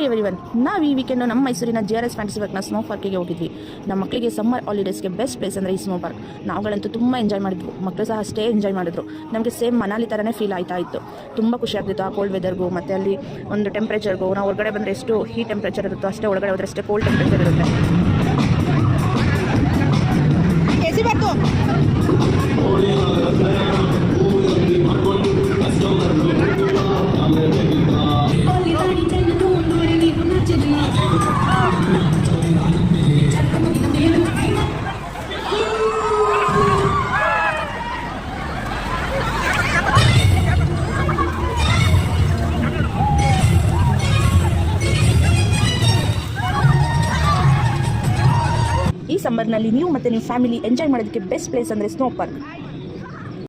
Hi everyone, ನಾವು ಈ weekend ನಮ್ಮ ಮೈಸೂರಿನ JRS ಫ್ಯಾಂಟಸಿ ಪಾರ್ಕ್ನ ಸ್ನೋ ಪಾರ್ಕಿಗೆ ಹೋಗಿದ್ವಿ. ನಮ್ಮ ಮಕ್ಕಳಿಗೆ ಸಮ್ಮರ್ ಹಾಲಿಡೇಸ್ಗೆ ಬೆಸ್ಟ್ ಪ್ಲೇಸ್ ಅಂದರೆ ಈ ಸ್ನೋ ಪಾರ್ಕ್. ನಾವುಗಳಂತೂ ತುಂಬ ಎಂಜಾಯ್ ಮಾಡಿದ್ವು, ಮಕ್ಕಳು ಸಹ ಅಷ್ಟೇ ಎಂಜಾಯ್ ಮಾಡಿದ್ರು. ನಮಗೆ ಸೇಮ್ ಮನಾಲಿ ಥರನೇ ಫೀಲ್ ಆಯ್ತಾ ಇತ್ತು. ತುಂಬ ಖುಷಿ ಆಗ್ತಿತ್ತು ಆ ಕೋಲ್ಡ್ ವೆದರ್ಗೂ, ಮತ್ತು ಅಲ್ಲಿ ಒಂದು ಟೆಂಪ್ರೇಚರ್ಗೂ. ನಾವು ಹೊರಗಡೆ ಬಂದರೆ ಎಷ್ಟು ಹೀಟ್ ಟೆಂಪ್ರೇಚರ್ ಇರುತ್ತೋ ಅಷ್ಟೇ ಒಳಗಡೆ ಹೋದರೆ ಅಷ್ಟೇ ಕೋಲ್ಡ್ ಟೆಂಪ್ರೇಚರ್ ಇರುತ್ತೆ. ಈ ಸಮ್ಮರ್ನಲ್ಲಿ ನೀವು ಮತ್ತು ನಿಮ್ಮ ಫ್ಯಾಮಿಲಿ ಎಂಜಾಯ್ ಮಾಡೋದಕ್ಕೆ ಬೆಸ್ಟ್ ಪ್ಲೇಸ್ ಅಂದರೆ ಸ್ನೋ ಪಾರ್ಕ್.